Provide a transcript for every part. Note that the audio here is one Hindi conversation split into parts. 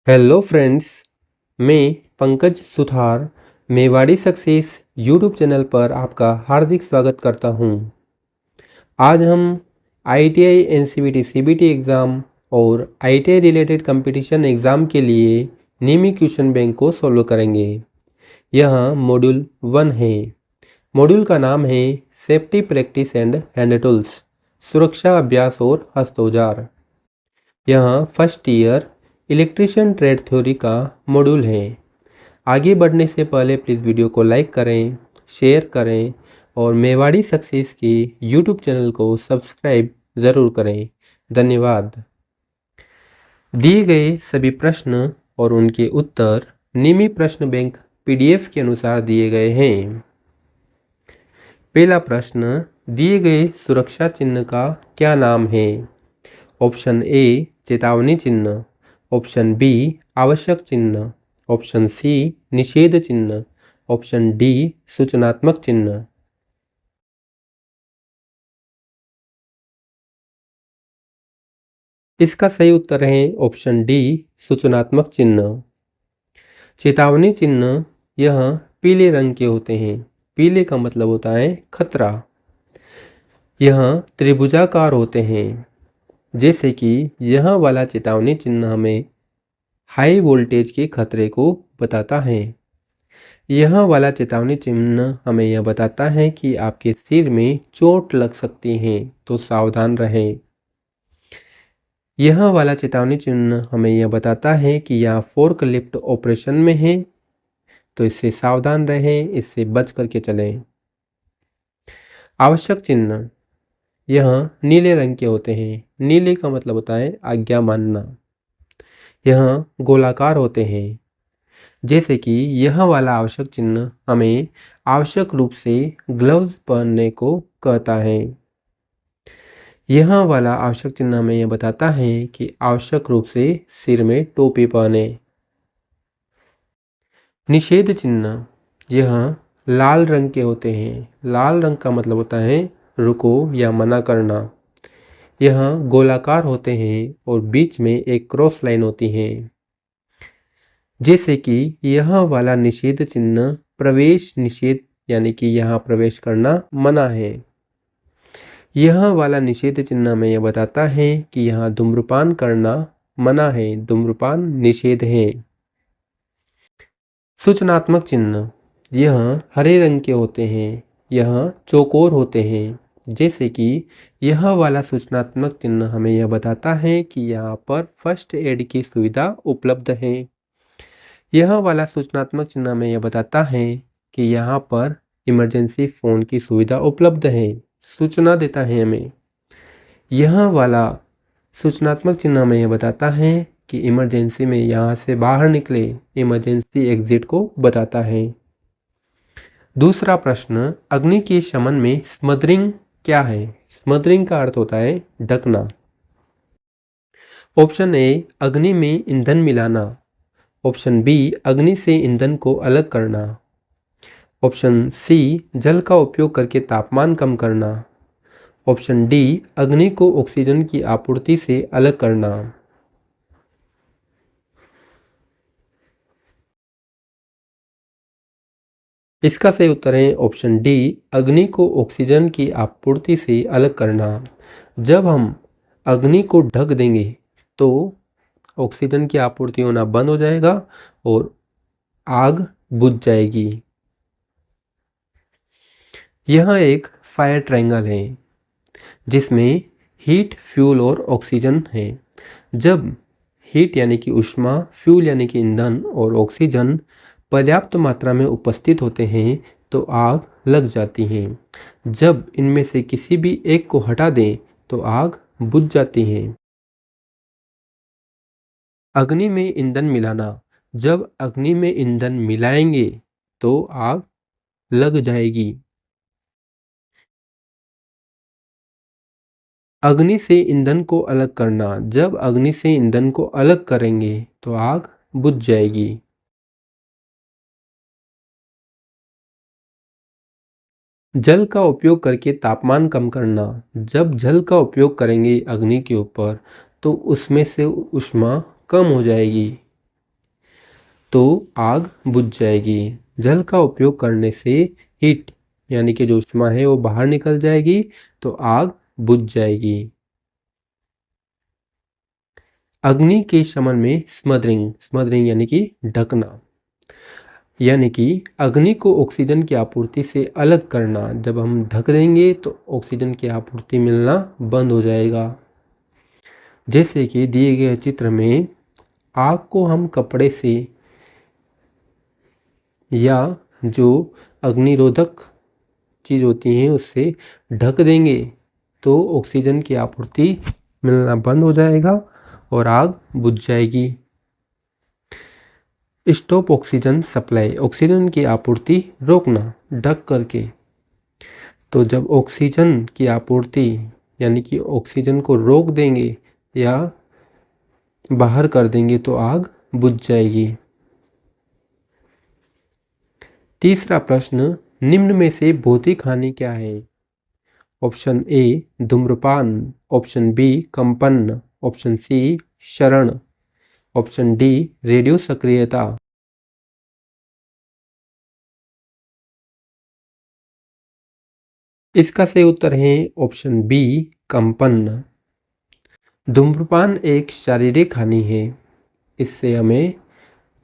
हेलो फ्रेंड्स, मैं Pankaj Suthar Mewari success YouTube channel पर आपका हार्दिक स्वागत करता हूं। आज हम आईटीआई एनसीवीटी सीबीटी एग्ज़ाम और आईटीआई रिलेटेड कंपटीशन एग्ज़ाम के लिए नियमी क्वेश्चन बैंक को सॉल्व करेंगे। यह मॉड्यूल 1 है। मॉड्यूल का नाम है safety practice and hand tools, सुरक्षा अभ्यास और हस्तौजार। यह first year electrician trade theory का मॉड्यूल है। आगे बढ़ने से पहले प्लीज़ वीडियो को लाइक करें, शेयर करें और मेवाड़ी सक्सेस के यूट्यूब चैनल को सब्सक्राइब ज़रूर करें। धन्यवाद। दिए गए सभी प्रश्न और उनके उत्तर नियमित प्रश्न बैंक पीडीएफ के अनुसार दिए गए हैं। पहला प्रश्न, दिए गए सुरक्षा चिन्ह का क्या नाम है? ऑप्शन ए चेतावनी चिन्ह, ऑप्शन बी आवश्यक चिन्ह, ऑप्शन सी निषेध चिन्ह, ऑप्शन डी सूचनात्मक चिन्ह। इसका सही उत्तर है ऑप्शन डी सूचनात्मक चिन्ह। चेतावनी चिन्ह यह पीले रंग के होते हैं। पीले का मतलब होता है खतरा। यह त्रिभुजाकार होते हैं, जैसे कि यह वाला चेतावनी चिन्ह हमें हाई वोल्टेज के खतरे को बताता है। यह वाला चेतावनी चिन्ह हमें यह बताता है कि आपके सिर में चोट लग सकती है, तो सावधान रहें। यह वाला चेतावनी चिन्ह हमें यह बताता है कि यह फोर्क लिफ्ट ऑपरेशन में है, तो इससे सावधान रहें, इससे बच करके चलें। आवश्यक चिन्ह यह नीले रंग के होते हैं। नीले का मतलब होता है आज्ञा मानना। यह गोलाकार होते हैं, जैसे कि यह वाला आवश्यक चिन्ह हमें आवश्यक रूप से ग्लव्स पहनने को कहता है। यह वाला आवश्यक चिन्ह हमें यह बताता है कि आवश्यक रूप से सिर में टोपी पहने। निषेध चिन्ह यह लाल रंग के होते हैं। लाल रंग का मतलब होता है रुको या मना करना। यह गोलाकार होते हैं और बीच में एक क्रॉस लाइन होती है, जैसे कि यह वाला निषेध चिन्ह प्रवेश निषेध, यानी कि यहाँ प्रवेश करना मना है। यह वाला निषेध चिन्ह हमें यह बताता है कि यहाँ धूम्रपान करना मना है, धूम्रपान निषेध है। सूचनात्मक चिन्ह यह हरे रंग के होते हैं। यह चौकोर होते हैं, जैसे कि यह वाला सूचनात्मक चिन्ह हमें यह बताता है कि यहाँ पर फर्स्ट एड की सुविधा उपलब्ध है। यह वाला सूचनात्मक चिन्ह हमें यह बताता है कि यहाँ पर इमरजेंसी फ़ोन की सुविधा उपलब्ध है, सूचना देता है हमें। यह वाला सूचनात्मक चिन्ह हमें यह बताता है कि इमरजेंसी में यहाँ से बाहर निकले, इमरजेंसी एग्जिट को बताता है। दूसरा प्रश्न, अग्नि के शमन में स्मदरिंग क्या है? स्मदरिंग का अर्थ होता है ढकना। ऑप्शन ए अग्नि में ईंधन मिलाना, ऑप्शन बी अग्नि से ईंधन को अलग करना, ऑप्शन सी जल का उपयोग करके तापमान कम करना, ऑप्शन डी अग्नि को ऑक्सीजन की आपूर्ति से अलग करना। इसका सही उत्तर है ऑप्शन डी अग्नि को ऑक्सीजन की आपूर्ति से अलग करना। जब हम अग्नि को ढक देंगे तो ऑक्सीजन की आपूर्ति होना बंद हो जाएगा और आग बुझ जाएगी। यह एक फायर ट्रायंगल है, जिसमें हीट, फ्यूल और ऑक्सीजन है। जब हीट यानी कि ऊष्मा, फ्यूल यानी कि ईंधन और ऑक्सीजन पर्याप्त मात्रा में उपस्थित होते हैं तो आग लग जाती है। जब इनमें से किसी भी एक को हटा दें तो आग बुझ जाती है। अग्नि में ईंधन मिलाना, जब अग्नि में ईंधन मिलाएंगे तो आग लग जाएगी। अग्नि से ईंधन को अलग करना, जब अग्नि से ईंधन को अलग करेंगे तो आग बुझ जाएगी। जल का उपयोग करके तापमान कम करना, जब जल का उपयोग करेंगे अग्नि के ऊपर तो उसमें से ऊष्मा कम हो जाएगी। तो आग बुझ जाएगी। जल का उपयोग करने से हीट यानी कि जो ऊष्मा है वो बाहर निकल जाएगी तो आग बुझ जाएगी। अग्नि के शमन में स्मदरिंग यानी कि ढकना, यानी कि अग्नि को ऑक्सीजन की आपूर्ति से अलग करना। जब हम ढक देंगे तो ऑक्सीजन की आपूर्ति मिलना बंद हो जाएगा। जैसे कि दिए गए चित्र में आग को हम कपड़े से या जो अग्निरोधक चीज़ होती हैं उससे ढक देंगे तो ऑक्सीजन की आपूर्ति मिलना बंद हो जाएगा और आग बुझ जाएगी। स्टॉप ऑक्सीजन सप्लाई, ऑक्सीजन की आपूर्ति रोकना ढक करके। तो जब ऑक्सीजन की आपूर्ति यानी कि ऑक्सीजन को रोक देंगे या बाहर कर देंगे तो आग बुझ जाएगी। तीसरा प्रश्न, निम्न में से भौतिक हानि क्या है? ऑप्शन ए धूम्रपान, ऑप्शन बी कंपन, ऑप्शन सी क्षरण, ऑप्शन डी रेडियो सक्रियता। इसका सही उत्तर है ऑप्शन बी कंपन। धूम्रपान एक शारीरिक हानि है, इससे हमें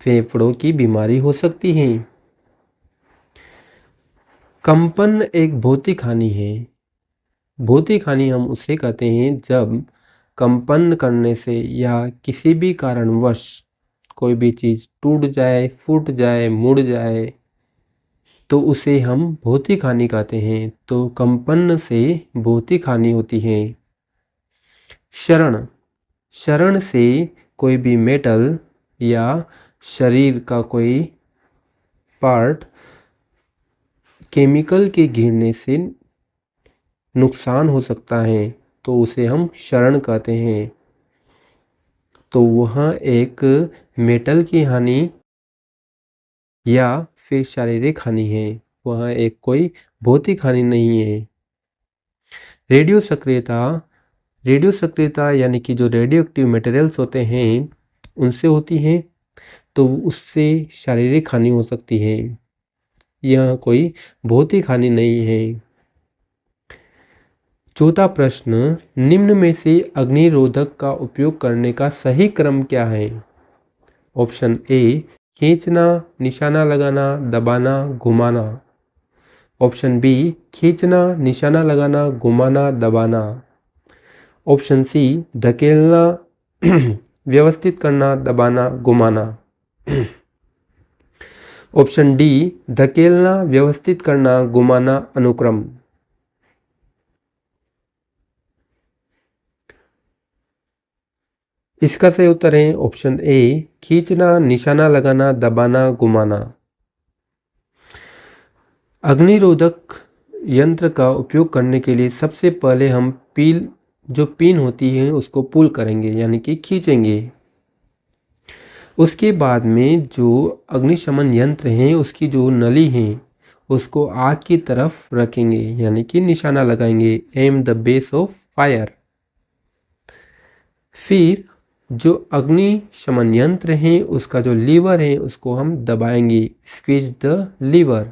फेफड़ों की बीमारी हो सकती है। कंपन एक भौतिक हानि है। भौतिक हानि हम उसे कहते हैं जब कंपन करने से या किसी भी कारणवश कोई भी चीज़ टूट जाए, फूट जाए, मुड़ जाए तो उसे हम भौतिक हानि कहते हैं। तो कंपन से भौतिक हानि होती है। क्षरण से कोई भी मेटल या शरीर का कोई पार्ट केमिकल के गिरने से नुकसान हो सकता है तो उसे हम क्षरण कहते हैं। तो वह एक मेटल की हानि या फिर शारीरिक हानि है, वह एक कोई भौतिक हानि नहीं है। रेडियो सक्रियता यानी कि जो रेडियो एक्टिव मटेरियल्स होते हैं उनसे होती है तो उससे शारीरिक हानि हो सकती है, यह कोई भौतिक हानि नहीं है। चौथा प्रश्न, निम्न में से अग्निरोधक का उपयोग करने का सही क्रम क्या है? ऑप्शन ए खींचना, निशाना लगाना, दबाना, घुमाना, ऑप्शन बी खींचना, निशाना लगाना, घुमाना, दबाना, ऑप्शन सी धकेलना, व्यवस्थित करना, दबाना, घुमाना, ऑप्शन डी धकेलना, व्यवस्थित करना, घुमाना, अनुक्रम। इसका सही उत्तर है ऑप्शन ए खींचना, निशाना लगाना, दबाना, घुमाना। अग्निरोधक यंत्र का उपयोग करने के लिए सबसे पहले हम जो पिन होती है उसको पुल करेंगे यानी कि खींचेंगे। उसके बाद में जो अग्निशमन यंत्र है उसकी जो नली है उसको आग की तरफ रखेंगे यानी कि निशाना लगाएंगे, am the base of fire. फिर जो अग्निशमन यंत्र है उसका जो लीवर है उसको हम दबाएंगे, स्क्वीज द लीवर।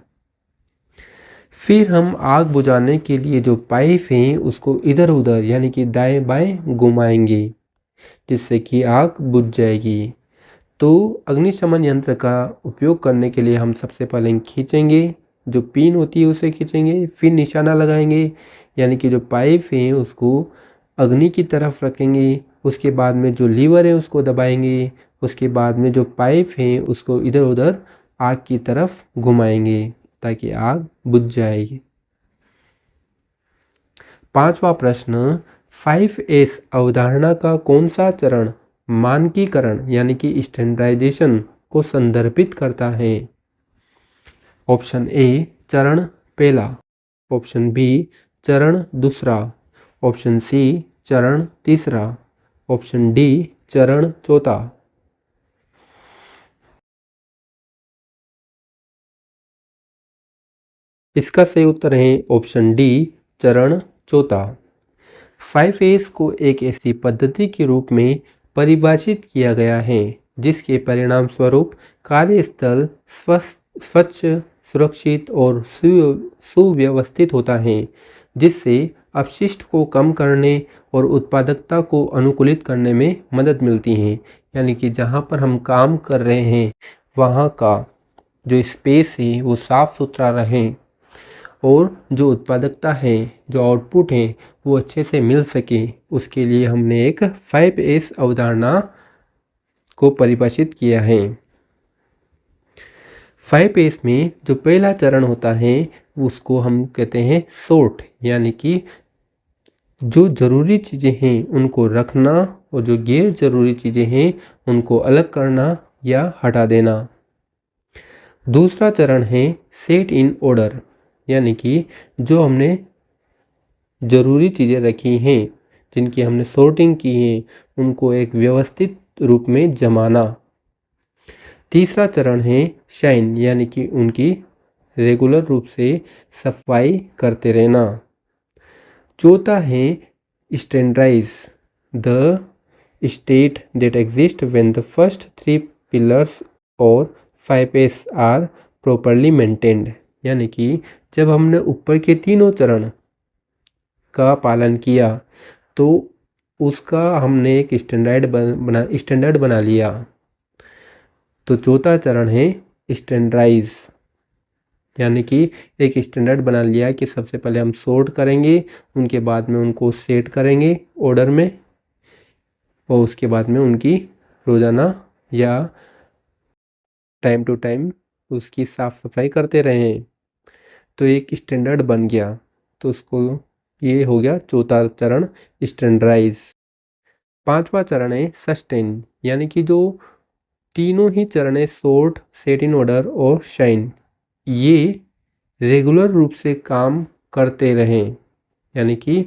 फिर हम आग बुझाने के लिए जो पाइप है उसको इधर उधर यानी कि दाएं बाएं घुमाएंगे जिससे कि आग बुझ जाएगी। तो अग्निशमन यंत्र का उपयोग करने के लिए हम सबसे पहले खींचेंगे, जो पिन होती है उसे खींचेंगे, फिर निशाना लगाएंगे यानी कि जो पाइप है उसको अग्नि की तरफ रखेंगे, उसके बाद में जो लीवर है उसको दबाएंगे, उसके बाद में जो पाइप है उसको इधर उधर आग की तरफ घुमाएंगे ताकि आग बुझ जाएगी। पांचवा प्रश्न, 5S अवधारणा का कौन सा चरण मानकीकरण यानी कि स्टैंडर्डाइजेशन को संदर्भित करता है? ऑप्शन ए चरण पहला, ऑप्शन बी चरण दूसरा, ऑप्शन सी चरण तीसरा, ऑप्शन डी चरण चौथा। इसका सही उत्तर है ऑप्शन डी चरण चौथा। 5S को एक ऐसी पद्धति के रूप में परिभाषित किया गया है जिसके परिणाम स्वरूप कार्यस्थल स्वच्छ, सुरक्षित और सुव्यवस्थित होता है, जिससे अपशिष्ट को कम करने और उत्पादकता को अनुकूलित करने में मदद मिलती है। यानी कि जहाँ पर हम काम कर रहे हैं वहाँ का जो स्पेस है वो साफ सुथरा रहे और जो उत्पादकता है, जो आउटपुट है वो अच्छे से मिल सके, उसके लिए हमने एक 5S अवधारणा को परिभाषित किया है। 5S में जो पहला चरण होता है उसको हम कहते हैं सॉर्ट, यानी कि जो ज़रूरी चीज़ें हैं उनको रखना और जो गैर ज़रूरी चीज़ें हैं उनको अलग करना या हटा देना। दूसरा चरण है सेट इन ऑर्डर, यानी कि जो हमने ज़रूरी चीज़ें रखी हैं, जिनकी हमने सॉर्टिंग की है, उनको एक व्यवस्थित रूप में जमाना। तीसरा चरण है शाइन, यानी कि उनकी रेगुलर रूप से सफाई करते रहना। चौथा है standardise, the state that exist when the first 3 pillars और 5S आर प्रॉपरली मेंटेन्ड, यानी कि जब हमने ऊपर के तीनों चरण का पालन किया तो उसका हमने एक स्टैंडर्ड बना लिया। तो चौथा चरण है स्टैंडर्डाइज, यानी कि एक स्टैंडर्ड बना लिया कि सबसे पहले हम सॉर्ट करेंगे, उनके बाद में उनको सेट करेंगे ऑर्डर में और उसके बाद में उनकी रोज़ाना या टाइम टू टाइम उसकी साफ़ सफाई करते रहें। तो एक स्टैंडर्ड बन गया, तो उसको ये हो गया चौथा चरण स्टैंडर्डाइज। पांचवा चरण है सस्टेन, यानी कि जो तीनों ही चरण है सॉर्ट, सेट इन ऑर्डर और शाइन, ये रेगुलर रूप से काम करते रहें, यानी कि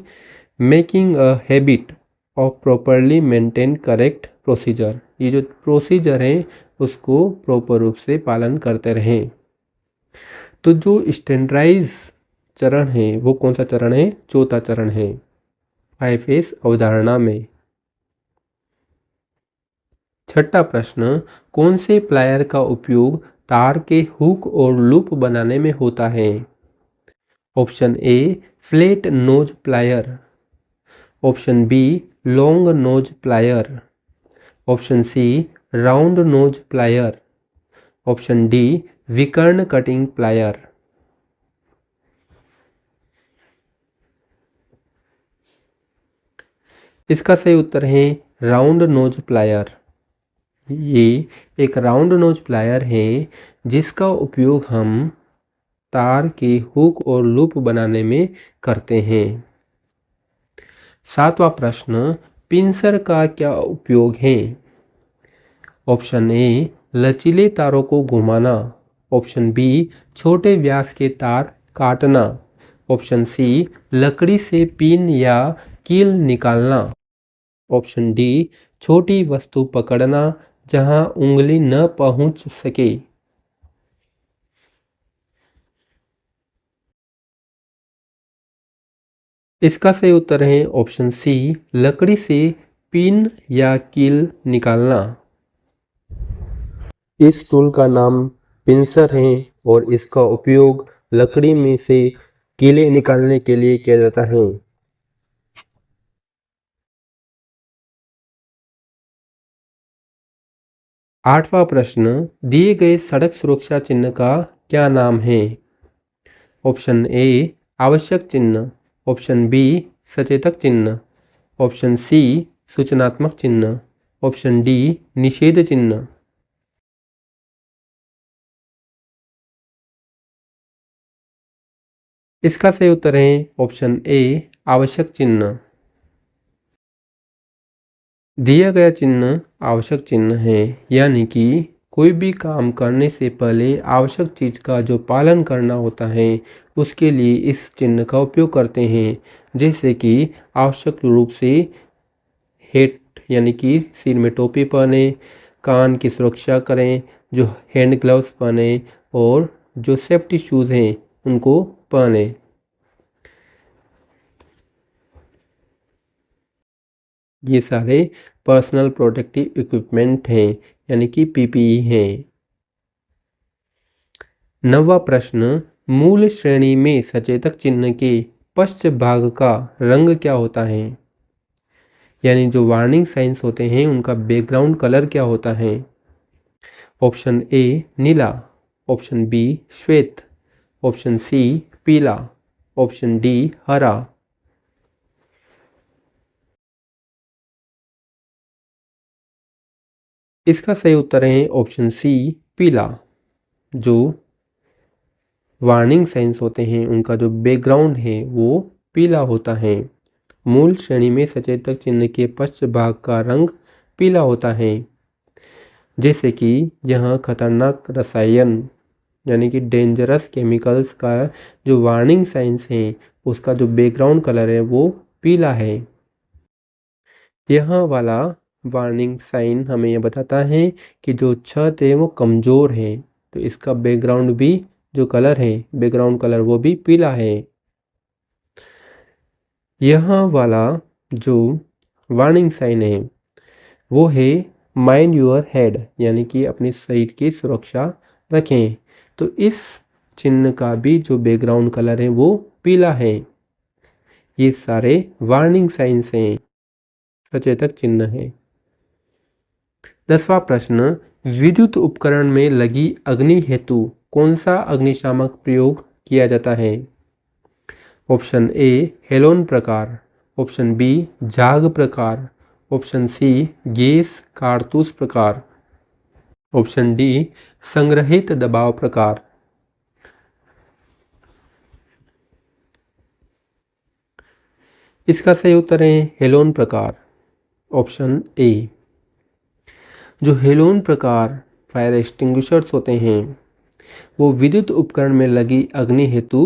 making a habit of properly maintain correct procedure, ये जो प्रोसीजर है उसको प्रॉपर रूप से पालन करते रहें। तो जो स्टैंडर्डाइज चरण है वो कौन सा चरण है? चौथा चरण है 5S अवधारणा में। छठा प्रश्न, कौन से प्लायर का उपयोग तार के हुक और लूप बनाने में होता है? Option A flat nose plier, option B long nose plier, option C round nose plier, option D विकर्ण कटिंग प्लायर। इसका सही उत्तर है राउंड नोज प्लायर। ये एक राउंड नोज प्लायर है जिसका उपयोग हम तार के हुक और लूप बनाने में करते हैं। सातवां प्रश्न, पिंसर का क्या उपयोग है? ऑप्शन ए लचीले तारों को घुमाना, ऑप्शन बी छोटे व्यास के तार काटना, ऑप्शन सी लकड़ी से पिन या कील निकालना, ऑप्शन डी छोटी वस्तु पकड़ना जहां उंगली न पहुंच सके। इसका सही उत्तर है ऑप्शन सी लकड़ी से पिन या कील निकालना। इस टूल का नाम पिंसर है और इसका उपयोग लकड़ी में से कीले निकालने के लिए किया जाता है। आठवां प्रश्न, दिए गए सड़क सुरक्षा चिन्ह का क्या नाम है? ऑप्शन ए आवश्यक चिन्ह, ऑप्शन बी सचेतक चिन्ह, ऑप्शन सी सूचनात्मक चिन्ह, ऑप्शन डी निषेध चिन्ह। इसका सही उत्तर है ऑप्शन ए आवश्यक चिन्ह। दिया गया चिन्ह आवश्यक चिन्ह है, यानी कि कोई भी काम करने से पहले आवश्यक चीज़ का जो पालन करना होता है उसके लिए इस चिन्ह का उपयोग करते हैं। जैसे कि आवश्यक रूप से हेट, यानी कि सिर में टोपी पहने, कान की सुरक्षा करें, जो हैंड ग्लव्स पहने और जो सेफ्टी शूज़ हैं उनको पहने। ये सारे पर्सनल प्रोटेक्टिव इक्विपमेंट हैं यानी कि पीपीई हैं। 9वां प्रश्न, मूल श्रेणी में सचेतक चिन्ह के पश्च भाग का रंग क्या होता है? यानी जो वार्निंग साइंस होते हैं उनका बैकग्राउंड कलर क्या होता है? ऑप्शन ए नीला, ऑप्शन बी श्वेत, ऑप्शन सी पीला, ऑप्शन डी हरा। इसका सही उत्तर है ऑप्शन सी पीला। जो वार्निंग साइंस होते हैं उनका जो बैकग्राउंड है वो पीला होता है। मूल श्रेणी में सचेतक चिन्ह के पश्च भाग का रंग पीला होता है। जैसे कि यह खतरनाक रसायन यानी कि डेंजरस केमिकल्स का जो वार्निंग साइंस है उसका जो बैकग्राउंड कलर है वो पीला है। यह वाला वार्निंग साइन हमें यह बताता है कि जो छत है वो कमज़ोर है, तो इसका बैकग्राउंड भी जो कलर है बैकग्राउंड कलर वो भी पीला है। यह वाला जो वार्निंग साइन है वो है माइंड योर हेड, यानी कि अपने शरीर की सुरक्षा रखें। तो इस चिन्ह का भी जो बैकग्राउंड कलर है वो पीला है। ये सारे वार्निंग साइंस हैं, सचेतक चिन्ह है। 10वां प्रश्न, विद्युत उपकरण में लगी अग्नि हेतु कौन सा अग्निशामक प्रयोग किया जाता है? ऑप्शन ए हेलोन प्रकार, ऑप्शन बी झाग प्रकार, ऑप्शन सी गैस कारतूस प्रकार, ऑप्शन डी संग्रहित दबाव प्रकार। इसका सही उत्तर है हेलोन प्रकार, ऑप्शन ए। जो हेलोन प्रकार फायर एक्सटिंग्विशर्स होते हैं वो विद्युत उपकरण में लगी अग्नि हेतु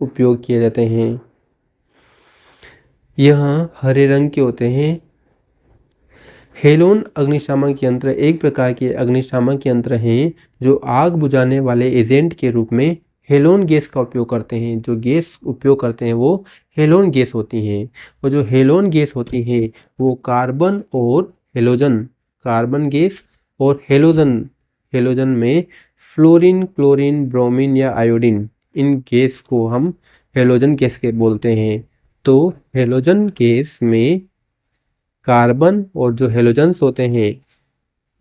उपयोग किए जाते हैं। यह हरे रंग के होते हैं। हेलोन अग्निशामक यंत्र एक प्रकार के अग्निशामक यंत्र हैं जो आग बुझाने वाले एजेंट के रूप में हेलोन गैस का उपयोग करते हैं। जो गैस उपयोग करते हैं वो हेलोन गैस होती हैं, और जो हेलोन गैस होती है वो कार्बन और हेलोजन, कार्बन गैस और हेलोजन, हेलोजन में फ्लोरीन, क्लोरीन, ब्रोमीन या आयोडीन, इन गैस को हम हेलोजन गैस के बोलते हैं। तो हेलोजन गैस में कार्बन और जो हेलोजन्स होते हैं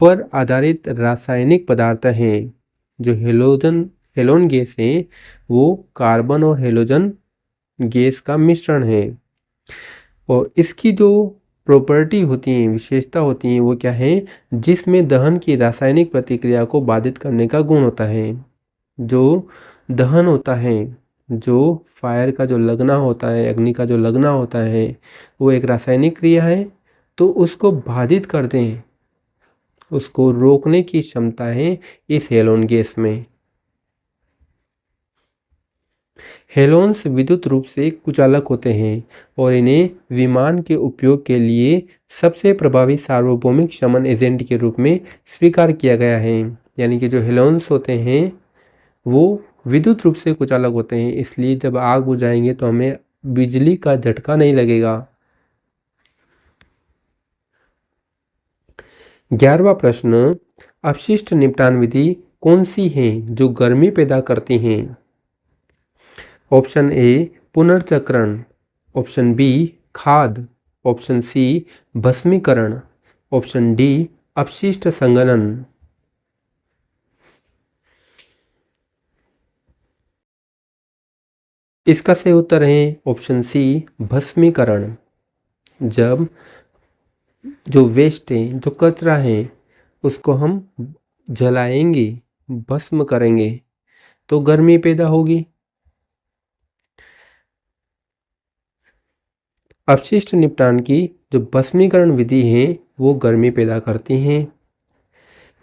पर आधारित रासायनिक पदार्थ हैं। जो हेलोन गैस है वो कार्बन और हेलोजन गैस का मिश्रण है, और इसकी जो प्रॉपर्टी होती हैं, विशेषता होती हैं, वो क्या है? जिसमें दहन की रासायनिक प्रतिक्रिया को बाधित करने का गुण होता है। जो दहन होता है, जो फायर का जो लगना होता है, अग्नि का जो लगना होता है, वो एक रासायनिक क्रिया है, तो उसको बाधित कर दें, उसको रोकने की क्षमता है इस हेलोन गैस में। हेलोन्स विद्युत रूप से कुचालक होते हैं और इन्हें विमान के उपयोग के लिए सबसे प्रभावी सार्वभौमिक शमन एजेंट के रूप में स्वीकार किया गया है। यानी कि जो हेलोन्स होते हैं वो विद्युत रूप से कुचालक होते हैं, इसलिए जब आग बुझाएंगे तो हमें बिजली का झटका नहीं लगेगा। 11वां प्रश्न, अपशिष्ट निपटान विधि कौन सी है जो गर्मी पैदा करती हैं? ऑप्शन ए पुनर्चक्रण, ऑप्शन बी खाद, ऑप्शन सी भस्मीकरण, ऑप्शन डी अपशिष्ट संघनन। इसका सही उत्तर है ऑप्शन सी भस्मीकरण। जब जो वेस्ट है, जो कचरा है, उसको हम जलाएंगे, भस्म करेंगे तो गर्मी पैदा होगी। अपशिष्ट निपटान की जो भस्मीकरण विधि है वो गर्मी पैदा करती हैं।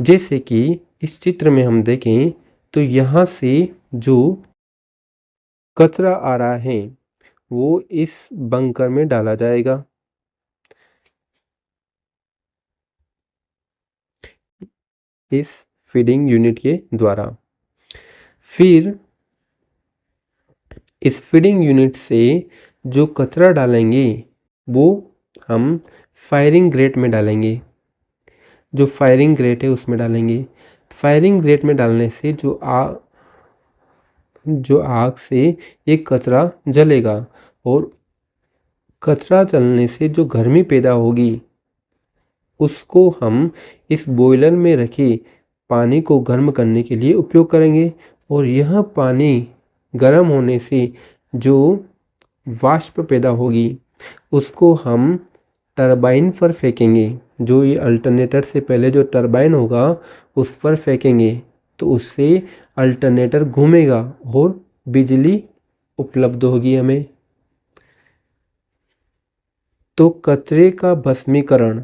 जैसे कि इस चित्र में हम देखें तो यहाँ से जो कचरा आ रहा है वो इस बंकर में डाला जाएगा। इस फीडिंग यूनिट के द्वारा फिर इस फीडिंग यूनिट से जो कचरा डालेंगे वो हम फायरिंग ग्रेट में डालेंगे। जो फायरिंग ग्रेट है उसमें डालेंगे। फायरिंग ग्रेट में डालने से जो आग से एक कचरा जलेगा और कचरा जलने से जो गर्मी पैदा होगी उसको हम इस बॉयलर में रखे पानी को गर्म करने के लिए उपयोग करेंगे। और यह पानी गर्म होने से जो वाष्प पैदा होगी उसको हम टरबाइन पर फेंकेंगे। जो ये अल्टरनेटर से पहले जो टरबाइन होगा उस पर फेंकेंगे तो उससे अल्टरनेटर घूमेगा और बिजली उपलब्ध होगी हमें। तो कचरे का भस्मीकरण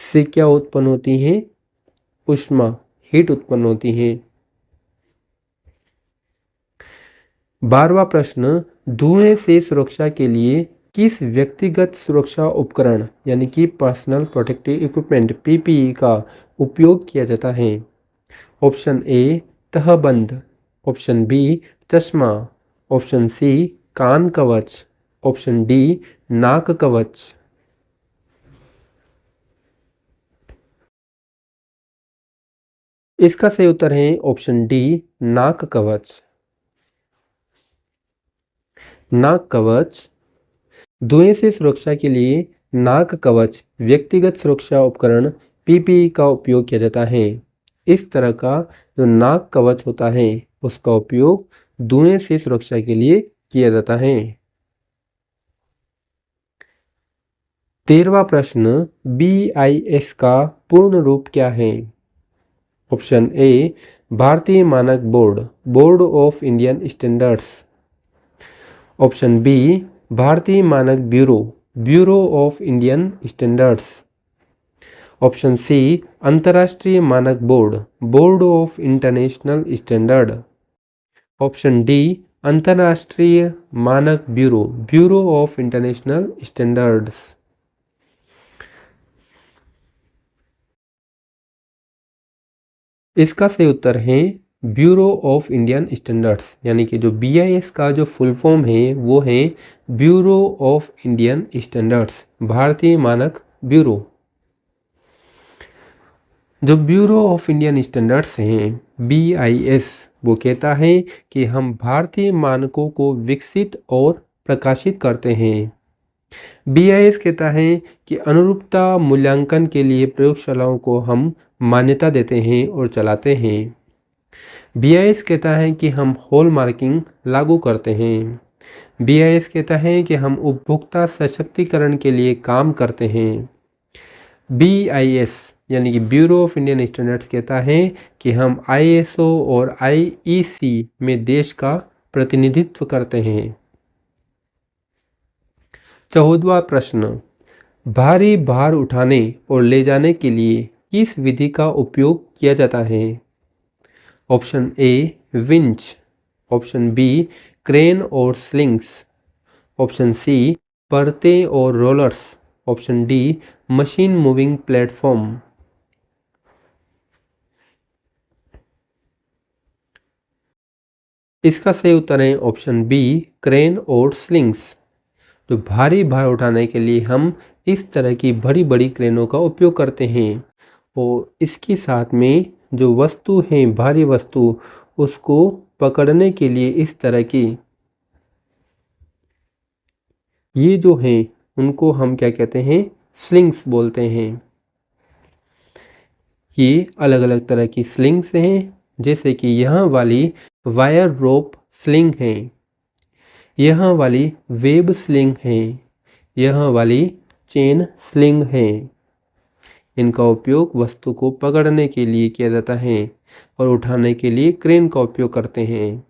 से क्या उत्पन्न होती है? ऊष्मा, हीट उत्पन्न होती है। 12वां प्रश्न, धुएं से सुरक्षा के लिए किस व्यक्तिगत सुरक्षा उपकरण यानी कि पर्सनल प्रोटेक्टिव इक्विपमेंट पीपीई का उपयोग किया जाता है? ऑप्शन ए तहबंद, ऑप्शन बी चश्मा, ऑप्शन सी कान कवच, ऑप्शन डी नाक कवच। इसका सही उत्तर है ऑप्शन डी नाक कवच। नाक कवच, धुएं से सुरक्षा के लिए नाक कवच व्यक्तिगत सुरक्षा उपकरण पीपीई का उपयोग किया जाता है। इस तरह का जो नाक कवच होता है उसका उपयोग धुएं से सुरक्षा के लिए किया जाता है। 13वां प्रश्न, BIS का पूर्ण रूप क्या है? ऑप्शन ए भारतीय मानक बोर्ड, board of Indian standards, option B भारतीय मानक ब्यूरो, bureau of Indian standards, option C अंतर्राष्ट्रीय मानक बोर्ड, board of international standard, option D अंतर्राष्ट्रीय मानक ब्यूरो, ब्यूरो ऑफ इंटरनेशनल स्टैंडर्ड्स। इसका सही उत्तर है ब्यूरो ऑफ इंडियन स्टैंडर्ड्स, यानी कि जो BIS का जो फुल फॉर्म है वो है ब्यूरो ऑफ इंडियन स्टैंडर्ड्स, भारतीय मानक ब्यूरो। जो ब्यूरो ऑफ इंडियन स्टैंडर्ड्स हैं BIS, वो कहता है कि हम भारतीय मानकों को विकसित और प्रकाशित करते हैं। BIS कहता है कि अनुरूपता मूल्यांकन के लिए प्रयोगशालाओं को हम मान्यता देते हैं और चलाते हैं। BIS कहता है कि हम हॉल मार्किंग लागू करते हैं। BIS कहता है कि हम उपभोक्ता सशक्तिकरण के लिए काम करते हैं। BIS यानी कि ब्यूरो ऑफ इंडियन स्टैंडर्ड्स कहता है कि हम ISO और IEC में देश का प्रतिनिधित्व करते हैं। 14वां प्रश्न, भारी भार उठाने और ले जाने के लिए किस विधि का उपयोग किया जाता है? Option A winch, option B crane और स्लिंग्स, ऑप्शन सी परतें और rollers, option D machine moving platform. इसका सही उत्तर है ऑप्शन बी क्रेन और स्लिंग्स। तो भारी भार उठाने के लिए हम इस तरह की बड़ी बड़ी क्रेनों का उपयोग करते हैं और इसके साथ में जो वस्तु है भारी वस्तु उसको पकड़ने के लिए इस तरह की ये जो हैं उनको हम क्या कहते हैं? स्लिंग्स बोलते हैं। ये अलग अलग तरह की स्लिंग्स हैं, जैसे कि यहाँ वाली वायर रोप स्लिंग है, यहाँ वाली वेब स्लिंग है, यहाँ वाली चेन स्लिंग है। इनका उपयोग वस्तु को पकड़ने के लिए किया जाता है और उठाने के लिए क्रेन का उपयोग करते हैं।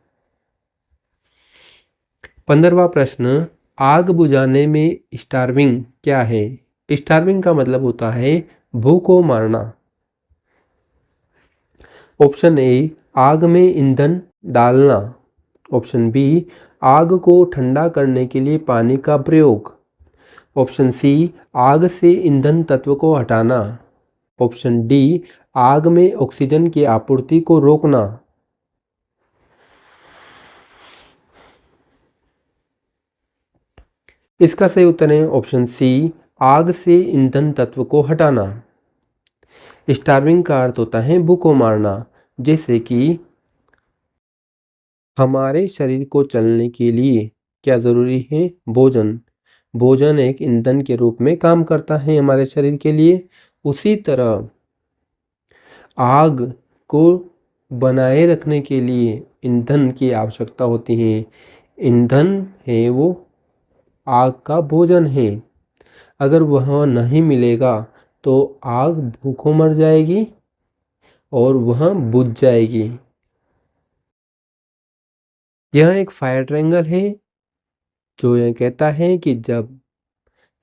15वां प्रश्न, आग बुझाने में स्टार्विंग क्या है? स्टार्विंग का मतलब होता है भूख को मारना। ऑप्शन ए आग में ईंधन डालना, ऑप्शन बी आग को ठंडा करने के लिए पानी का प्रयोग, ऑप्शन सी आग से ईंधन तत्व को हटाना, ऑप्शन डी आग में ऑक्सीजन की आपूर्ति को रोकना। इसका सही उत्तर है ऑप्शन सी आग से ईंधन तत्व को हटाना। स्टार्विंग का अर्थ होता है भूखों मारना, जैसे कि हमारे शरीर को चलने के लिए क्या ज़रूरी है? भोजन। भोजन एक ईंधन के रूप में काम करता है हमारे शरीर के लिए। उसी तरह आग को बनाए रखने के लिए ईंधन की आवश्यकता होती है। ईंधन है वो आग का भोजन है। अगर वह नहीं मिलेगा तो आग भूखों मर जाएगी और वह बुझ जाएगी। यह एक फायर ट्रायंगल है जो यह कहता है कि जब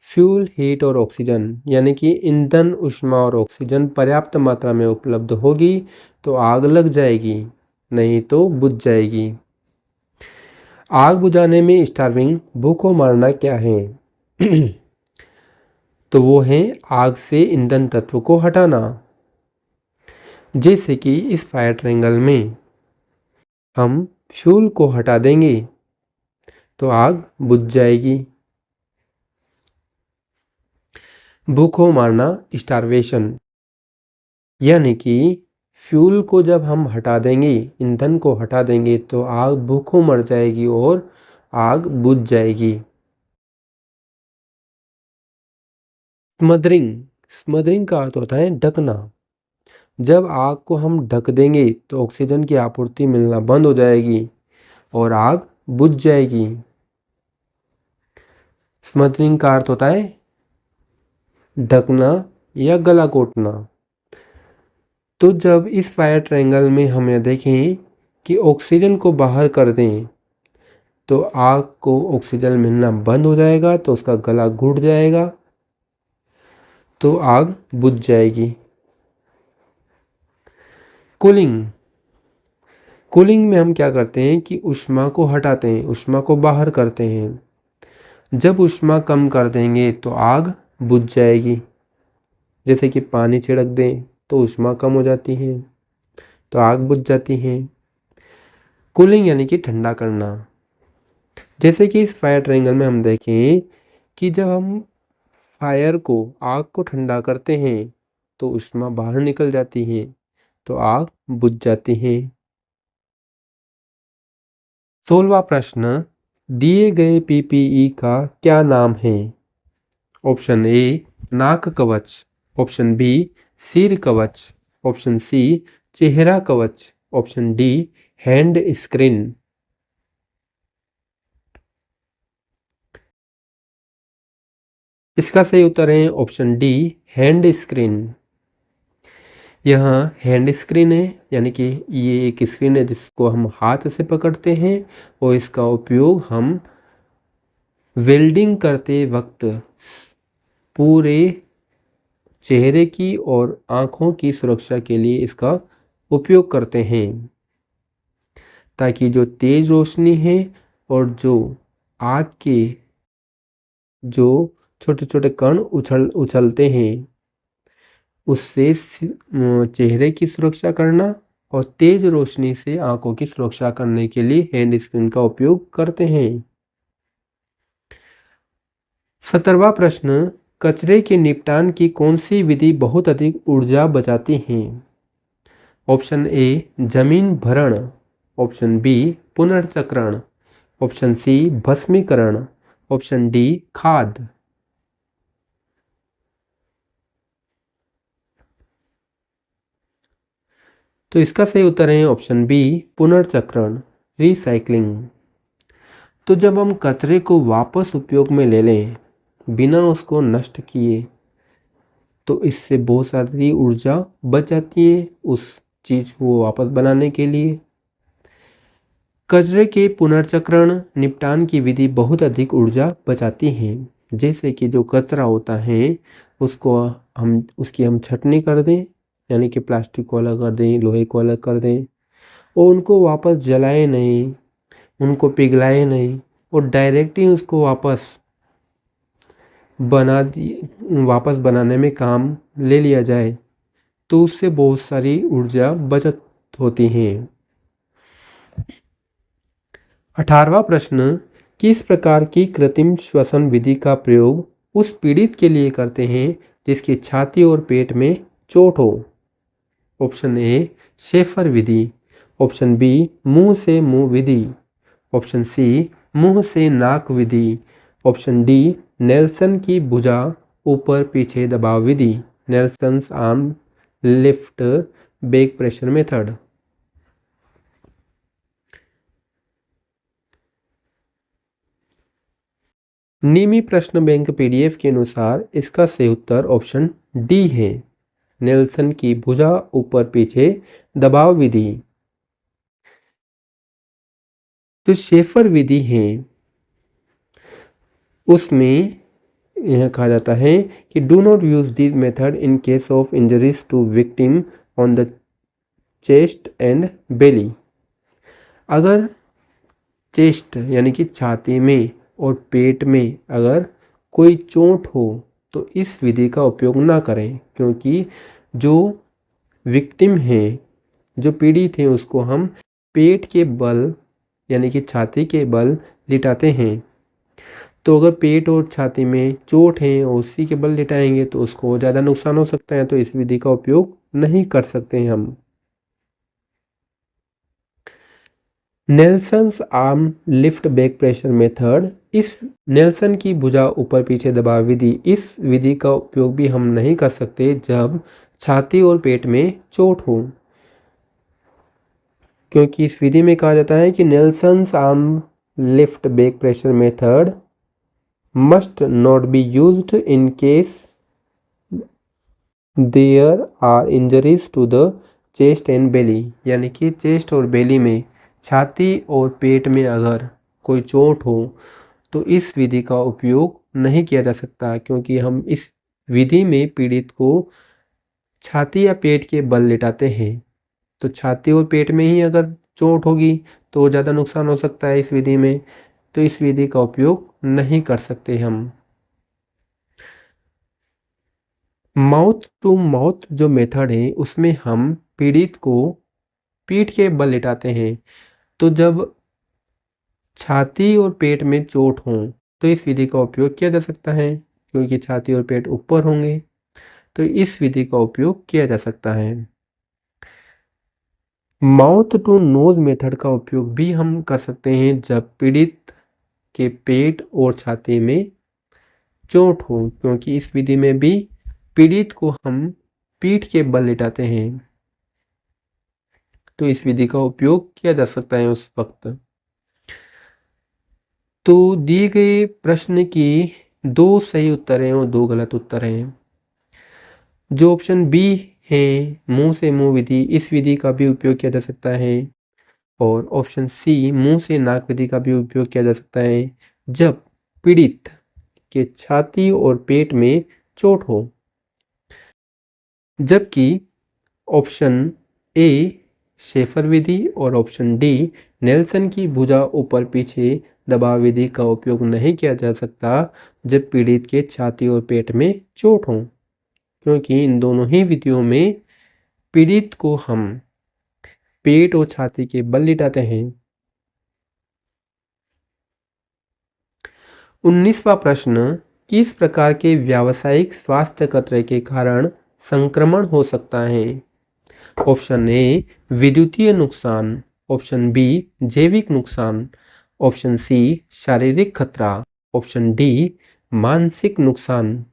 फ्यूल, हीट और ऑक्सीजन यानी कि ईंधन, ऊष्मा और ऑक्सीजन पर्याप्त मात्रा में उपलब्ध होगी तो आग लग जाएगी, नहीं तो बुझ जाएगी। आग बुझाने में स्टार्विंग, भूखों मारना क्या है? तो वो है आग से ईंधन तत्व को हटाना। जैसे कि इस फायर ट्रायंगल में हम फ्यूल को हटा देंगे तो आग बुझ जाएगी। भूखों मारना स्टार्वेशन, यानी कि फ्यूल को जब हम हटा देंगे, ईंधन को हटा देंगे तो आग भूखों मर जाएगी और आग बुझ जाएगी। स्मदरिंग, स्मदरिंग का अर्थ होता है ढकना। जब आग को हम ढक देंगे तो ऑक्सीजन की आपूर्ति मिलना बंद हो जाएगी और आग बुझ जाएगी। स्मदरिंग का अर्थ होता है ढकना या गला घोटना। तो जब इस फायर ट्रायंगल में हम यह देखें कि ऑक्सीजन को बाहर कर दें तो आग को ऑक्सीजन मिलना बंद हो जाएगा, तो उसका गला घुट जाएगा, तो आग बुझ जाएगी। कूलिंग, कूलिंग में हम क्या करते हैं कि ऊष्मा को हटाते हैं, ऊष्मा को बाहर करते हैं। जब ऊष्मा कम कर देंगे तो आग बुझ जाएगी। जैसे कि पानी छिड़क दें तो ऊष्मा कम हो जाती है तो आग बुझ जाती है। कूलिंग यानी कि ठंडा करना। जैसे कि इस फायर ट्रायंगल में हम देखें कि जब हम फायर को, आग को ठंडा करते हैं तो ऊष्मा बाहर निकल जाती है तो आग बुझ जाती है। 16वां प्रश्न, दिए गए पीपीई का क्या नाम है? ऑप्शन ए नाक कवच, ऑप्शन बी सिर कवच, ऑप्शन सी चेहरा कवच, ऑप्शन डी हैंड स्क्रीन। इसका सही उत्तर है ऑप्शन डी हैंड स्क्रीन। यह हैंड स्क्रीन है, यानी कि ये एक स्क्रीन है जिसको हम हाथ से पकड़ते हैं और इसका उपयोग हम वेल्डिंग करते वक्त पूरे चेहरे की और आँखों की सुरक्षा के लिए इसका उपयोग करते हैं, ताकि जो तेज रोशनी है और जो आग के जो छोटे छोटे कण उछलते हैं उससे चेहरे की सुरक्षा करना और तेज रोशनी से आंखों की सुरक्षा करने के लिए हैंड स्क्रीन का उपयोग करते हैं। 17वां प्रश्न, कचरे के निपटान की कौन सी विधि बहुत अधिक ऊर्जा बचाती है? ऑप्शन ए जमीन भरण, ऑप्शन बी पुनर्चक्रण, ऑप्शन सी भस्मीकरण, ऑप्शन डी खाद। तो इसका सही उत्तर है ऑप्शन बी पुनर्चक्रण, रिसाइकलिंग। तो जब हम कचरे को वापस उपयोग में ले लें बिना उसको नष्ट किए तो इससे बहुत सारी ऊर्जा बच जाती है उस चीज़ को वापस बनाने के लिए। कचरे के पुनर्चक्रण निपटान की विधि बहुत अधिक ऊर्जा बचाती है। जैसे कि जो कचरा होता है उसको उसकी हम छटनी कर दें, यानी कि प्लास्टिक को अलग कर दें, लोहे को अलग कर दें और उनको वापस जलाए नहीं, उनको पिघलाए नहीं और डायरेक्ट ही उसको वापस वापस बनाने में काम ले लिया जाए तो उससे बहुत सारी ऊर्जा बचत होती है। 18वां प्रश्न, किस प्रकार की कृत्रिम श्वसन विधि का प्रयोग उस पीड़ित के लिए करते हैं जिसकी छाती और पेट में चोट हो? ऑप्शन ए शेफर विधि, ऑप्शन बी मुंह से मुंह विधि, ऑप्शन सी मुंह से नाक विधि, ऑप्शन डी नेल्सन की भुजा ऊपर पीछे दबाव विधि, Nelson's arm lift back pressure method. निमी प्रश्न बैंक पीडीएफ के अनुसार इसका सही उत्तर ऑप्शन डी है, नेल्सन की भुजा ऊपर पीछे दबाव विधि। जो शेफर विधि है उसमें यह कहा जाता है कि do not use this method in case of injuries to victim on the chest and belly. अगर चेस्ट यानी कि छाती में और पेट में अगर कोई चोट हो तो इस विधि का उपयोग ना करें, क्योंकि जो विक्टिम है, जो पीड़ित है, उसको हम पेट के बल यानी कि छाती के बल लिटाते हैं। तो अगर पेट और छाती में चोट है और उसी के बल लिटाएंगे तो उसको ज़्यादा नुकसान हो सकता है, तो इस विधि का उपयोग नहीं कर सकते हैं हम। Nelson's arm lift back pressure method, इस नेल्सन की भुजा ऊपर पीछे दबाव विधि, इस विधि का उपयोग भी हम नहीं कर सकते जब छाती और पेट में चोट हो, क्योंकि इस विधि में कहा जाता है कि Nelson's arm lift back pressure method must not be used in case there are injuries to the chest and belly, यानी कि चेस्ट और बेली में, छाती और पेट में अगर कोई चोट हो तो इस विधि का उपयोग नहीं किया जा सकता, क्योंकि हम इस विधि में पीड़ित को छाती या पेट के बल लिटाते हैं। तो छाती और पेट में ही अगर चोट होगी तो ज़्यादा नुकसान हो सकता है इस विधि में, तो इस विधि का उपयोग नहीं कर सकते हम। माउथ टू माउथ जो मेथड है उसमें हम पीड़ित को पीठ के बल लिटाते हैं। तो जब छाती और पेट में चोट हो तो इस विधि का उपयोग किया जा सकता है, क्योंकि छाती और पेट ऊपर होंगे, तो इस विधि का उपयोग किया जा सकता है। माउथ टू नोज मेथड का उपयोग भी हम कर सकते हैं जब पीड़ित के पेट और छाती में चोट हो, क्योंकि इस विधि में भी पीड़ित को हम पीठ के बल लिटाते हैं, तो इस विधि का उपयोग किया जा सकता है उस वक्त। तो दिए गए प्रश्न की 2 सही उत्तर हैं और 2 गलत उत्तर हैं। जो ऑप्शन बी है मुंह से मुंह विधि, इस विधि का भी उपयोग किया जा सकता है, और ऑप्शन सी मुंह से नाक विधि का भी उपयोग किया जा सकता है जब पीड़ित के छाती और पेट में चोट हो। जबकि ऑप्शन ए शेफर विधि और ऑप्शन डी नेल्सन की भुजा ऊपर पीछे दबाव विधि का उपयोग नहीं किया जा सकता जब पीड़ित के छाती और पेट में चोट हो, क्योंकि इन दोनों ही विधियों में पीड़ित को हम पेट और छाती के बल लिटाते हैं। 19वां प्रश्न, किस प्रकार के व्यावसायिक स्वास्थ्य खतरे के कारण संक्रमण हो सकता है? ऑप्शन ए विद्युतीय नुकसान, ऑप्शन बी जैविक नुकसान, ऑप्शन सी शारीरिक खतरा, ऑप्शन डी मानसिक नुकसान।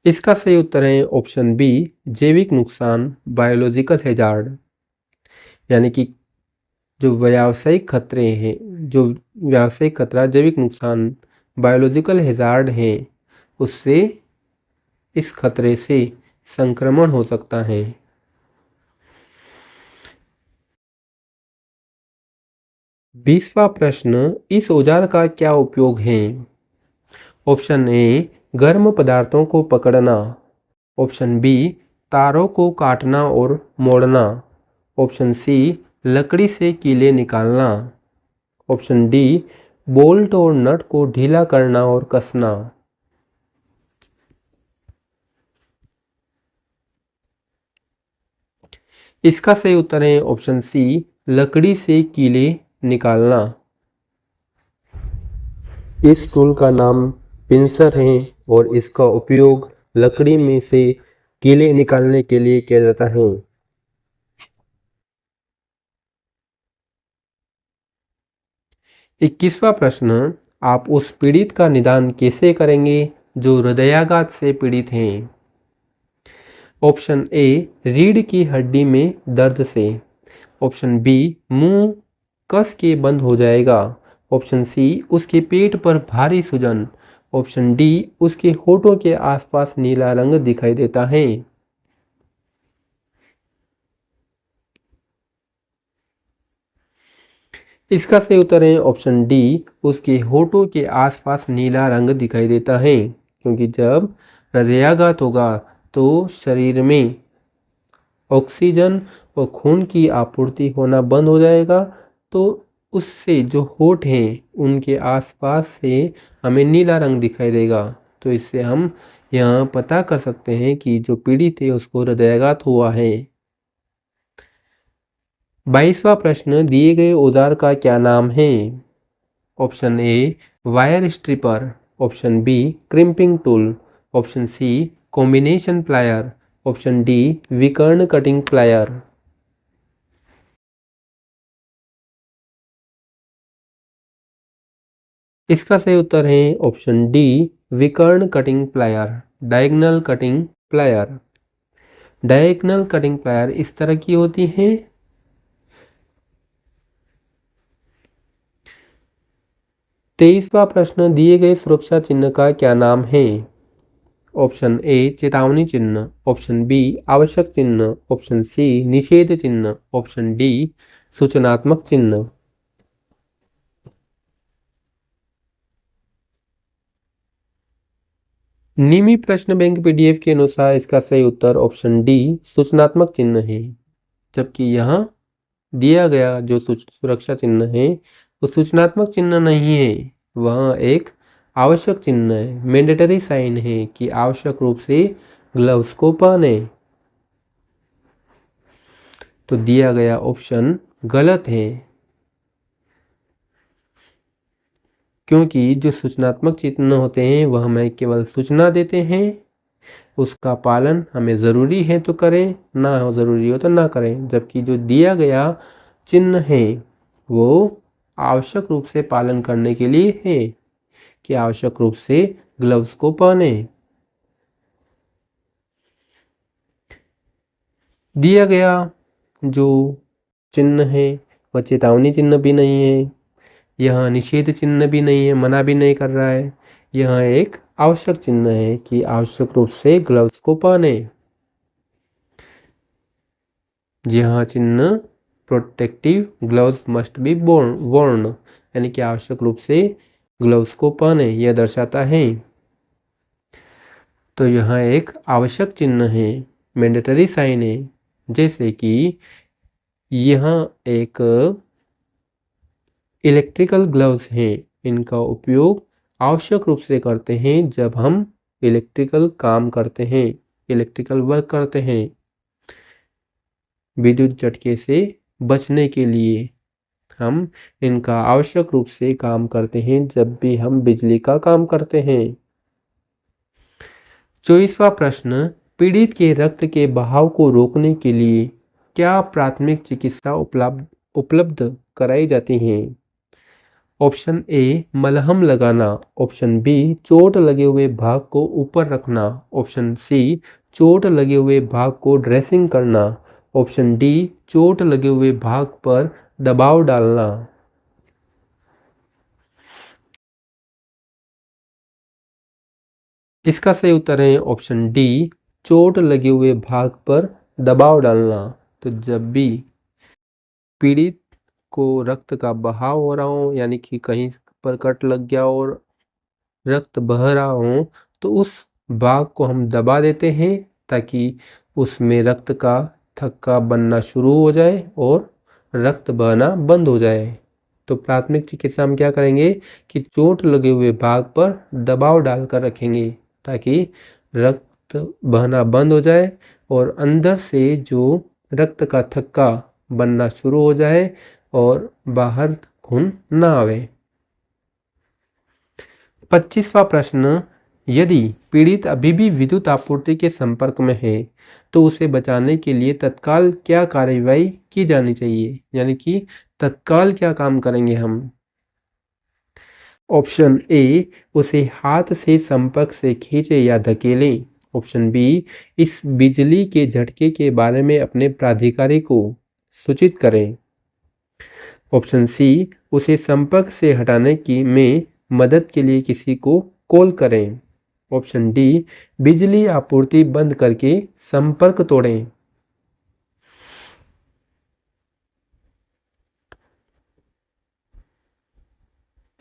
इसका सही उत्तर है ऑप्शन बी जैविक नुकसान, बायोलॉजिकल हैजार्ड, यानी कि जो व्यावसायिक खतरे हैं, जो व्यावसायिक खतरा जैविक नुकसान बायोलॉजिकल हैजार्ड है, उससे इस खतरे से संक्रमण हो सकता है। 20वां प्रश्न, इस औजार का क्या उपयोग है? ऑप्शन ए गर्म पदार्थों को पकड़ना, ऑप्शन बी तारों को काटना और मोड़ना, ऑप्शन सी लकड़ी से कीले निकालना, ऑप्शन डी बोल्ट और नट को ढीला करना और कसना। इसका सही उत्तर है ऑप्शन सी लकड़ी से कीले निकालना। इस टूल का नाम पिंसर है और इसका उपयोग लकड़ी में से कीले निकालने के लिए किया जाता है। 21वां प्रश्न, आप उस पीड़ित का निदान कैसे करेंगे जो हृदयाघात से पीड़ित हैं? ऑप्शन ए, रीढ़ की हड्डी में दर्द से। ऑप्शन बी, मुंह कस के बंद हो जाएगा। ऑप्शन सी, उसके पेट पर भारी सूजन। ऑप्शन डी, उसके होठों के आसपास नीला रंग दिखाई देता है। इसका सही उत्तर है ऑप्शन डी, उसके होठों के आसपास नीला रंग दिखाई देता है, क्योंकि जब हृदयाघात होगा तो शरीर में ऑक्सीजन और खून की आपूर्ति होना बंद हो जाएगा, तो उससे जो होठ हैं उनके आसपास से हमें नीला रंग दिखाई देगा। तो इससे हम यहाँ पता कर सकते हैं कि जो पीड़ित है उसको हृदयाघात हुआ है। 22वां प्रश्न, दिए गए औजार का क्या नाम है? Option A, wire stripper. Option B, crimping tool. Option C, combination plier. Option D, विकर्ण कटिंग प्लायर। इसका सही उत्तर है ऑप्शन डी, विकर्ण cutting plier, diagonal cutting plier. Diagonal cutting plier इस तरह की होती हैं। 23वां प्रश्न, दिए गए सुरक्षा चिन्ह का क्या नाम है? ऑप्शन ए, चेतावनी चिन्ह। ऑप्शन बी, आवश्यक चिन्ह। ऑप्शन सी, निषेध चिन्ह। ऑप्शन डी, सूचनात्मक चिन्ह। नियमित प्रश्न बैंक पीडीएफ के अनुसार इसका सही उत्तर ऑप्शन डी, सूचनात्मक चिन्ह है। जबकि यहाँ दिया गया जो सुरक्षा चिन्ह है वो सूचनात्मक चिन्ह नहीं है, वह एक आवश्यक चिन्ह है, मैंडेटरी साइन है कि आवश्यक रूप से ग्लव्स को पहने। तो दिया गया ऑप्शन गलत है, क्योंकि जो सूचनात्मक चिन्ह होते हैं वह हमें केवल सूचना देते हैं, उसका पालन हमें ज़रूरी है तो करें, ना हो ज़रूरी हो तो ना करें। जबकि जो दिया गया चिन्ह है वो आवश्यक रूप से पालन करने के लिए है कि आवश्यक रूप से ग्लव्स को पहने। दिया गया जो चिन्ह है वह चेतावनी चिन्ह भी नहीं है, यह निषेध चिन्ह भी नहीं है, मना भी नहीं कर रहा है। यह एक आवश्यक चिन्ह है कि आवश्यक रूप से ग्लव्स को पहने। यह चिन्ह protective gloves must be worn, यानी कि आवश्यक रूप से ग्लव्स को पहने यह दर्शाता है। तो यह एक आवश्यक चिन्ह है, मैंडेटरी साइन है। जैसे कि यह एक इलेक्ट्रिकल ग्लव्स हैं, इनका उपयोग आवश्यक रूप से करते हैं जब हम इलेक्ट्रिकल काम करते हैं, इलेक्ट्रिकल वर्क करते हैं, विद्युत झटके से बचने के लिए हम इनका आवश्यक रूप से काम करते हैं जब भी हम बिजली का काम करते हैं। 24वां प्रश्न, पीड़ित के रक्त के बहाव को रोकने के लिए क्या प्राथमिक चिकित्सा उपलब्ध कराई जाती है? ऑप्शन ए, मलहम लगाना। ऑप्शन बी, चोट लगे हुए भाग को ऊपर रखना। ऑप्शन सी, चोट लगे हुए भाग को ड्रेसिंग करना। ऑप्शन डी, चोट लगे हुए भाग पर दबाव डालना। इसका सही उत्तर है ऑप्शन डी, चोट लगे हुए भाग पर दबाव डालना। तो जब भी पीड़ित को रक्त का बहाव हो रहा हो, यानी कि कहीं पर कट लग गया और रक्त बह रहा हो, तो उस भाग को हम दबा देते हैं ताकि उसमें रक्त का थक्का बनना शुरू हो जाए और रक्त बहना बंद हो जाए। तो प्राथमिक चिकित्सा हम क्या करेंगे कि चोट लगे हुए भाग पर दबाव डालकर रखेंगे ताकि रक्त बहना बंद हो जाए और अंदर से जो रक्त का थक्का बनना शुरू हो जाए और बाहर खून ना आवे। 25वां प्रश्न, यदि पीड़ित अभी भी विद्युत आपूर्ति के संपर्क में है तो उसे बचाने के लिए तत्काल क्या कार्रवाई की जानी चाहिए, यानी कि तत्काल क्या काम करेंगे हम। ऑप्शन ए, उसे हाथ से संपर्क से खींचे या धकेलें। ऑप्शन बी, इस बिजली के झटके के बारे में अपने प्राधिकारी को सूचित करें। ऑप्शन सी, उसे संपर्क से हटाने की में मदद के लिए किसी को कॉल करें। ऑप्शन डी, बिजली आपूर्ति बंद करके संपर्क तोड़ें।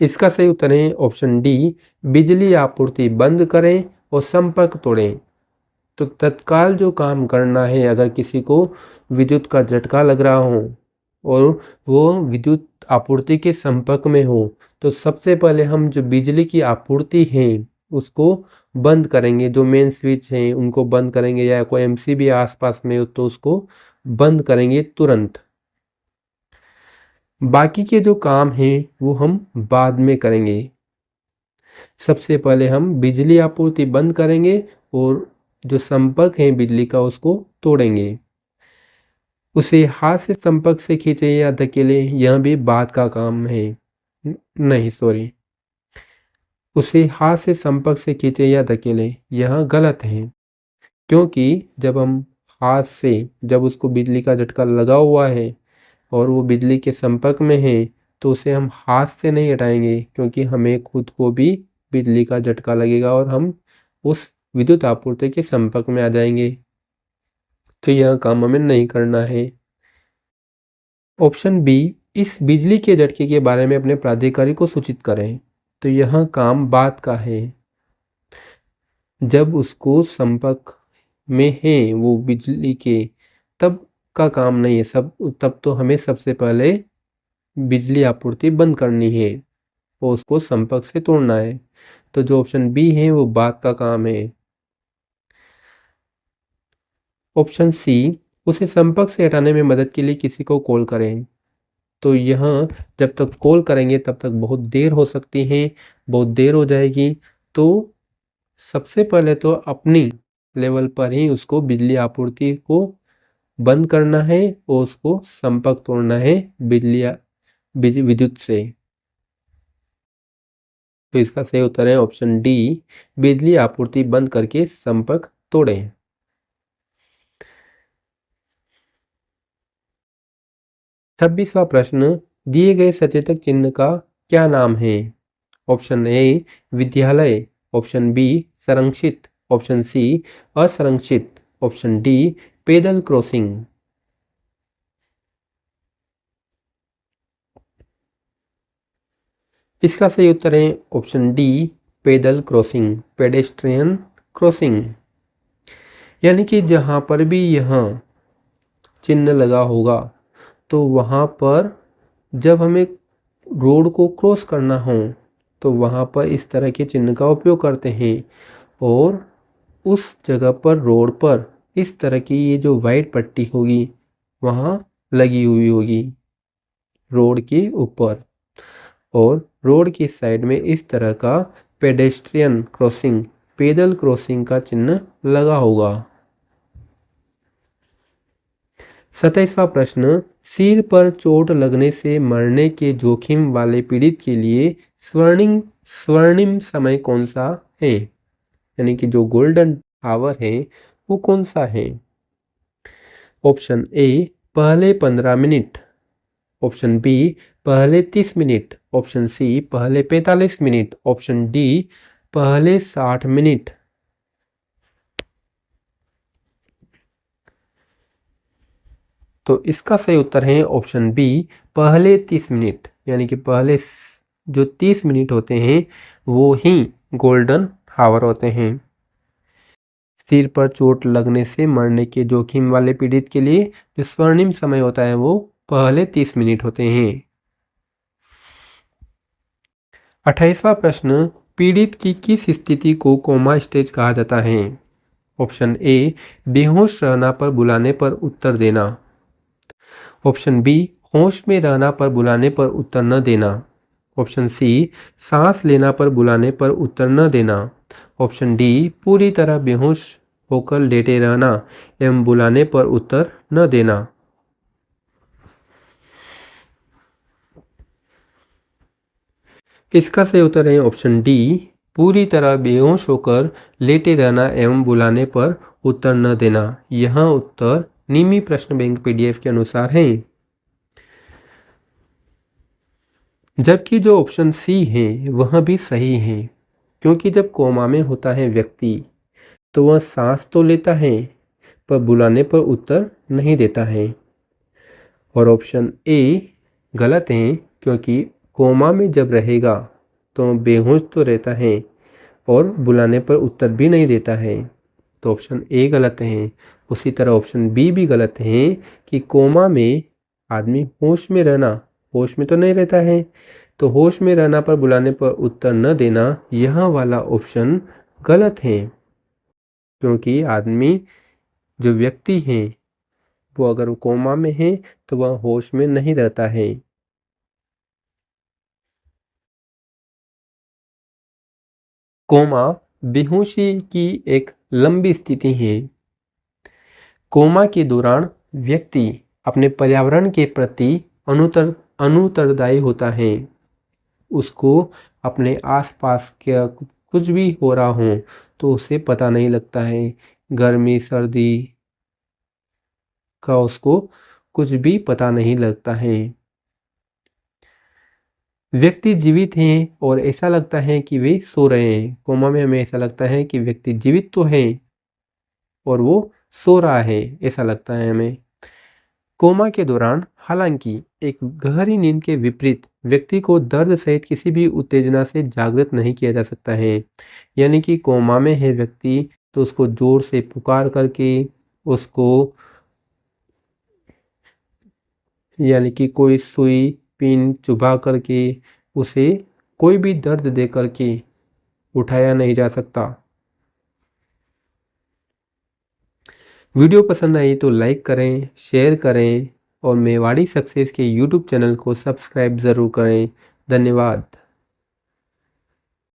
इसका सही उत्तर है ऑप्शन डी, बिजली आपूर्ति बंद करें और संपर्क तोड़ें। तो तत्काल जो काम करना है, अगर किसी को विद्युत का झटका लग रहा हो और वो विद्युत आपूर्ति के संपर्क में हो, तो सबसे पहले हम जो बिजली की आपूर्ति है उसको बंद करेंगे। जो मेन स्विच हैं उनको बंद करेंगे, या कोई एमसीबी आसपास में हो तो उसको बंद करेंगे तुरंत। बाकी के जो काम हैं वो हम बाद में करेंगे। सबसे पहले हम बिजली आपूर्ति बंद करेंगे और जो संपर्क है बिजली का उसको तोड़ेंगे। उसे हाथ से संपर्क से खींचे या धकेले, यह भी बाद का काम है। नहीं, सॉरी, उसे हाथ से संपर्क से खींचे या धकेले, यह गलत है। क्योंकि जब हम हाथ से, जब उसको बिजली का झटका लगा हुआ है और वो बिजली के संपर्क में है तो उसे हम हाथ से नहीं हटाएंगे, क्योंकि हमें खुद को भी बिजली का झटका लगेगा और हम उस विद्युत आपूर्ति के संपर्क में आ जाएंगे। तो यह काम हमें नहीं करना है। ऑप्शन बी, इस बिजली के झटके के बारे में अपने प्राधिकारी को सूचित करें। तो यह काम बाद का है। जब उसको संपर्क में है वो बिजली के, तब का काम नहीं है। तब तो हमें सबसे पहले बिजली आपूर्ति बंद करनी है और उसको संपर्क से तोड़ना है। तो जो ऑप्शन बी है वो बाद का काम है। ऑप्शन सी, उसे संपर्क से हटाने में मदद के लिए किसी को कॉल करें। तो यह, जब तक कॉल करेंगे तब तक बहुत देर हो सकती है, बहुत देर हो जाएगी। तो सबसे पहले तो अपनी लेवल पर ही उसको बिजली आपूर्ति को बंद करना है और उसको संपर्क तोड़ना है विद्युत से। तो इसका सही उत्तर है ऑप्शन डी, बिजली आपूर्ति बंद करके संपर्क तोड़ें। 26वां प्रश्न, दिए गए सचेतक चिन्ह का क्या नाम है। ऑप्शन ए, विद्यालय। ऑप्शन बी, संरक्षित। ऑप्शन सी, असंरक्षित। ऑप्शन डी, पैदल क्रॉसिंग। इसका सही उत्तर है ऑप्शन डी, पैदल क्रॉसिंग, पेडेस्ट्रियन क्रॉसिंग। यानी कि जहां पर भी यह चिन्ह लगा होगा तो वहां पर जब हमें रोड को क्रॉस करना हो तो वहां पर इस तरह के चिन्ह का उपयोग करते हैं। और उस जगह पर रोड पर इस तरह की ये जो वाइट पट्टी होगी वहां लगी हुई होगी रोड के ऊपर, और रोड की साइड में इस तरह का पेडेस्ट्रियन क्रॉसिंग, पैदल क्रॉसिंग का चिन्ह लगा होगा। 27वां प्रश्न, सिर पर चोट लगने से मरने के जोखिम वाले पीड़ित के लिए स्वर्णिम समय कौन सा है, यानी कि जो गोल्डन आवर है वो कौन सा है। ऑप्शन ए, पहले 15 मिनट। ऑप्शन बी, पहले 30 मिनट। ऑप्शन सी, पहले 45 मिनट। ऑप्शन डी, पहले 60 मिनट। तो इसका सही उत्तर है ऑप्शन बी, पहले 30 मिनट। यानी कि पहले जो 30 मिनट होते हैं वो ही गोल्डन हावर होते हैं। सिर पर चोट लगने से मरने के जोखिम वाले पीड़ित के लिए जो स्वर्णिम समय होता है वो पहले 30 मिनट होते हैं। 28वां प्रश्न, पीड़ित की किस स्थिति को कोमा स्टेज कहा जाता है। ऑप्शन ए, बेहोश रहना पर बुलाने पर उत्तर देना। ऑप्शन बी, होश में रहना पर बुलाने पर उत्तर न देना। ऑप्शन सी सांस लेना पर बुलाने पर उत्तर न देना। ऑप्शन डी पूरी तरह बेहोश होकर लेटे रहना एवं बुलाने पर उत्तर न देना। इसका सही उत्तर है ऑप्शन डी पूरी तरह बेहोश होकर लेटे रहना एवं बुलाने पर उत्तर न देना। यह उत्तर निमी प्रश्न बैंक पीडीएफ के अनुसार है। जबकि जो ऑप्शन सी है वह भी सही है, क्योंकि जब कोमा में होता है व्यक्ति तो वह सांस तो लेता है पर बुलाने पर उत्तर नहीं देता है। और ऑप्शन ए गलत है, क्योंकि कोमा में जब रहेगा तो बेहोश तो रहता है और बुलाने पर उत्तर भी नहीं देता है। तो ऑप्शन ए गलत है। उसी तरह ऑप्शन बी भी गलत है कि कोमा में आदमी होश में रहना, होश में तो नहीं रहता है, तो होश में रहना पर बुलाने पर उत्तर न देना, यह वाला ऑप्शन गलत है। क्योंकि आदमी जो व्यक्ति है वो अगर कोमा में है तो वह होश में नहीं रहता है। कोमा बेहोशी की एक लंबी स्थिति है। कोमा के दौरान व्यक्ति अपने पर्यावरण के प्रति अनुत्तरदायी होता है। उसको अपने आसपास के कुछ भी हो रहा हो तो उसे पता नहीं लगता है। गर्मी सर्दी का उसको कुछ भी पता नहीं लगता है। व्यक्ति जीवित हैं और ऐसा लगता है कि वे सो रहे हैं। कोमा में हमें ऐसा लगता है कि व्यक्ति जीवित तो है और वो सो रहा है, ऐसा लगता है हमें। कोमा के दौरान हालांकि एक गहरी नींद के विपरीत व्यक्ति को दर्द सहित किसी भी उत्तेजना से जागृत नहीं किया जा सकता है। यानी कि कोमा में है व्यक्ति तो उसको जोर से पुकार करके उसको यानी कि कोई सुई पिन चुभा करके उसे कोई भी दर्द दे करके उठाया नहीं जा सकता। वीडियो पसंद आई तो लाइक करें, शेयर करें और मेवाड़ी सक्सेस के यूट्यूब चैनल को सब्सक्राइब ज़रूर करें। धन्यवाद।